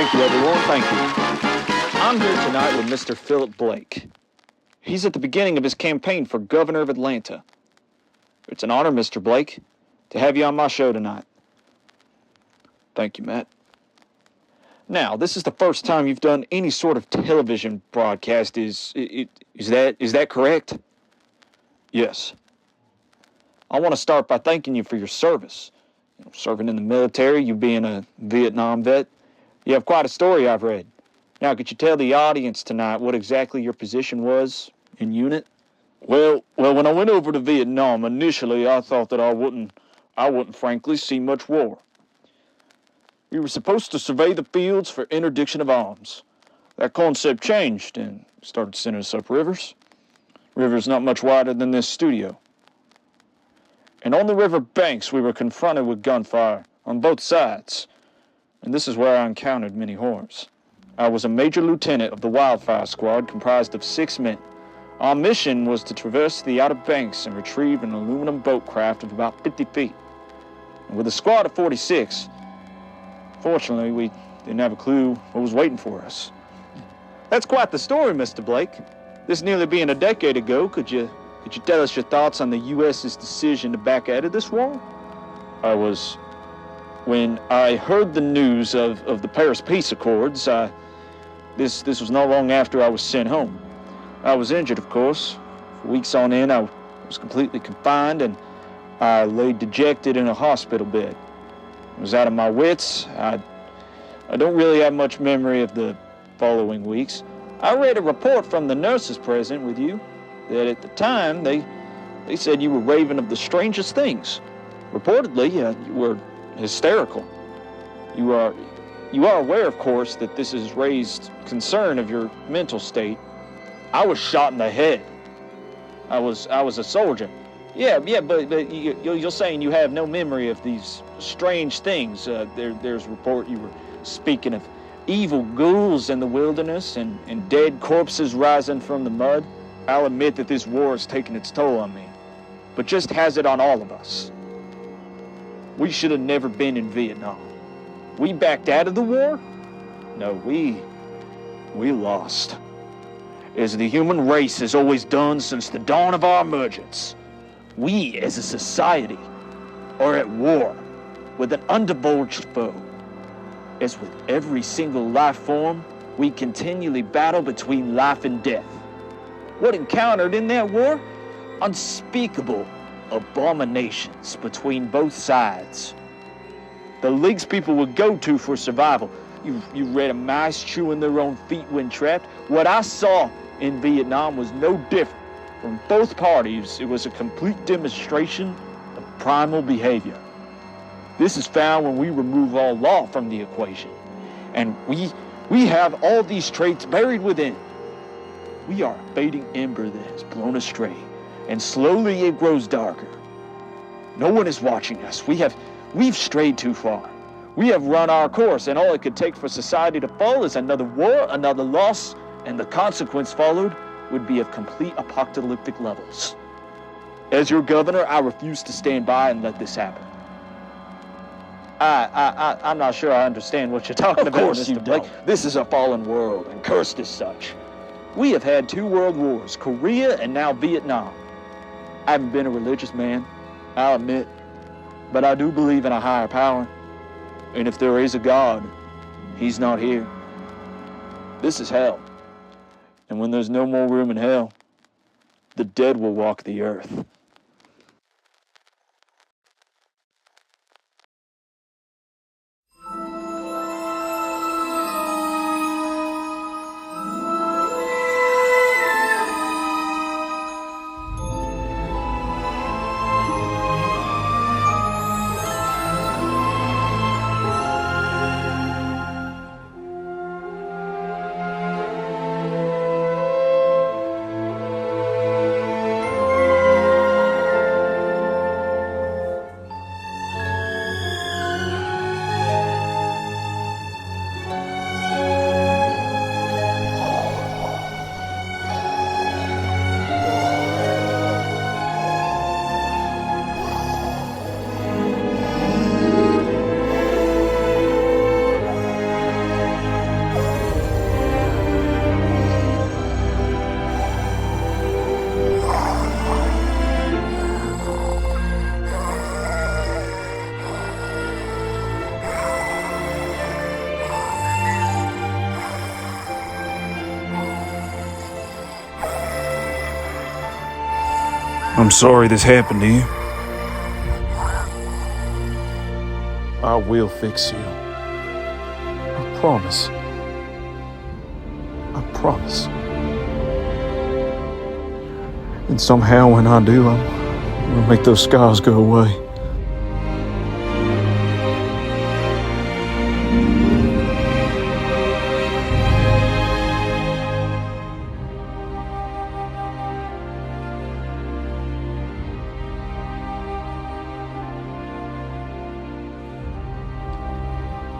Thank you, everyone. Thank you. I'm here tonight with Mr. Philip Blake. He's at the beginning of his campaign for governor of Atlanta. It's an honor, Mr. Blake, to have you on my show tonight. Thank you, Matt. Now, this is the first time you've done any sort of television broadcast. Is that correct? Yes. I want to start by thanking you for your service. Serving in the military, you being a Vietnam vet. You have quite a story, I've read. Now, could you tell the audience tonight what exactly your position was in unit? Well, when I went over to Vietnam, initially I thought that I wouldn't frankly see much war. We were supposed to survey the fields for interdiction of arms. That concept changed and started sending us up rivers. Rivers not much wider than this studio. And on the river banks, we were confronted with gunfire on both sides. And this is where I encountered many horrors. I was a major lieutenant of the Wildfire Squad comprised of 6 men. Our mission was to traverse the Outer Banks and retrieve an aluminum boat craft of about 50 feet. And with a squad of 46, fortunately, we didn't have a clue what was waiting for us. That's quite the story, Mr. Blake. This nearly being a decade ago, could you tell us your thoughts on the U.S.'s decision to back out of this war? When I heard the news of the Paris Peace Accords, this was not long after I was sent home. I was injured, of course. For weeks on end, I was completely confined, and I lay dejected in a hospital bed. I was out of my wits. I don't really have much memory of the following weeks. I read a report from the nurses present with you that at the time they said you were raving of the strangest things. Reportedly, you were hysterical. You are aware, of course, that this has raised concern of your mental state. I was shot in the head. I was a soldier. Yeah, but you're saying you have no memory of these strange things. There's report you were speaking of evil ghouls in the wilderness and dead corpses rising from the mud. I'll admit that this war has taken its toll on me, but just has it on all of us. We should have never been in Vietnam. We backed out of the war? No, we lost. As the human race has always done since the dawn of our emergence, we as a society are at war with an undivulged foe. As with every single life form, we continually battle between life and death. What encountered in that war? Unspeakable abominations between both sides. The lengths people would go to for survival. You read of mice chewing their own feet when trapped. What I saw in Vietnam was no different. From both parties, it was a complete demonstration of primal behavior. This is found when we remove all law from the equation. And we have all these traits buried within. We are a fading ember that has blown astray, and slowly it grows darker. No one is watching us. We've strayed too far. We have run our course, and all it could take for society to fall is another war, another loss, and the consequence followed would be of complete apocalyptic levels. As your governor, I refuse to stand by and let this happen. I'm not sure I understand what you're talking about, Mr. Blake. This is a fallen world, and cursed as such. We have had 2 world wars, Korea and now Vietnam. I haven't been a religious man, I'll admit, but I do believe in a higher power. And if there is a God, he's not here. This is hell. And when there's no more room in hell, the dead will walk the earth. I'm sorry this happened to you. I will fix you. I promise. I promise. And somehow when I do, I'm gonna make those scars go away.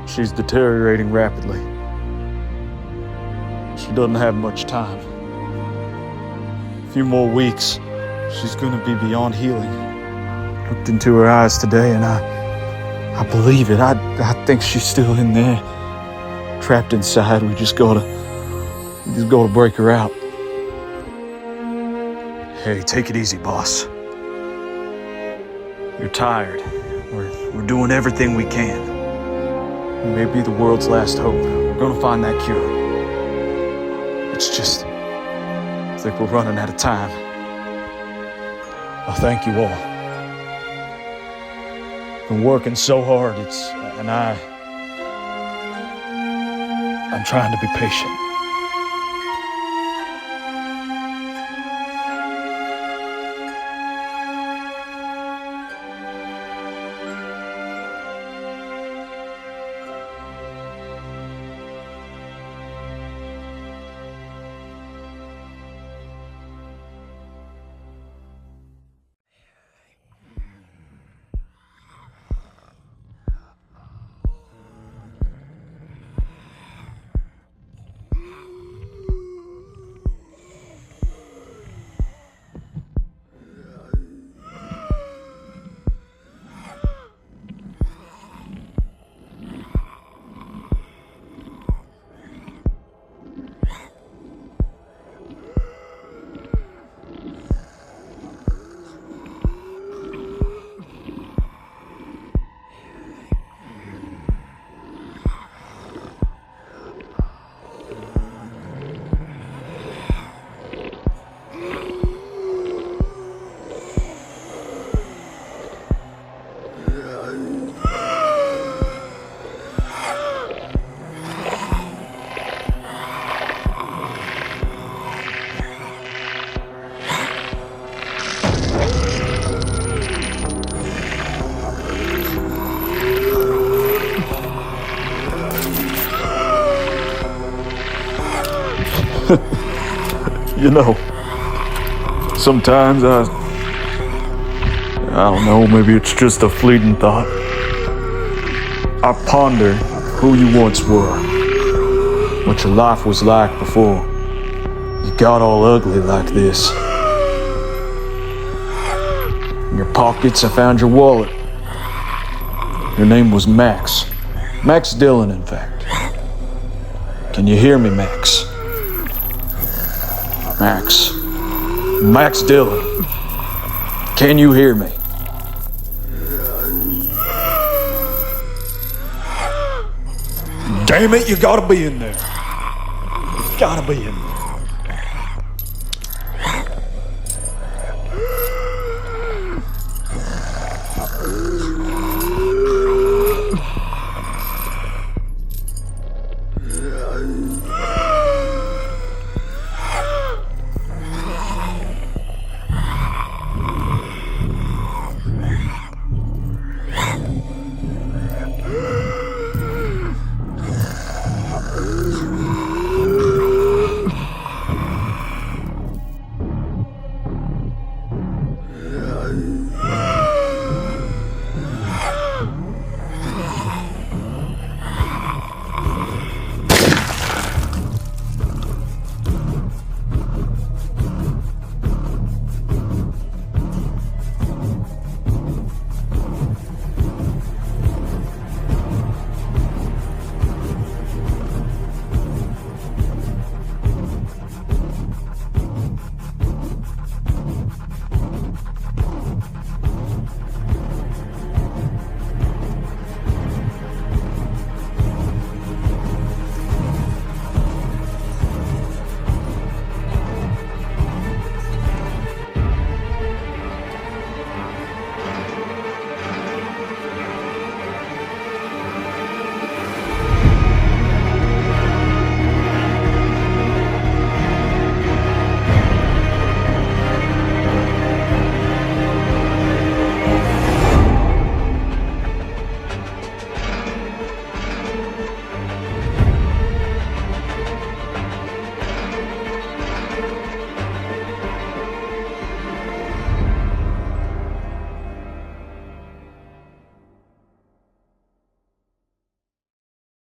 She's deteriorating rapidly. She doesn't have much time. A few more weeks, she's gonna be beyond healing. Looked into her eyes today and I believe it. I think she's still in there, trapped inside. We just gotta break her out. Hey, take it easy, boss. You're tired. We're doing everything we can. We may be the world's last hope. We're gonna find that cure. It's just, I think we're running out of time. I thank you all. Been working so hard, I'm trying to be patient. You know, sometimes I don't know, maybe it's just a fleeting thought. I ponder who you once were, what your life was like before you got all ugly like this. In your pockets, I found your wallet. Your name was Max. Max Dillon, in fact. Can you hear me, Max? Max Dillon. Can you hear me? Damn it, you gotta be in there. You gotta be in there.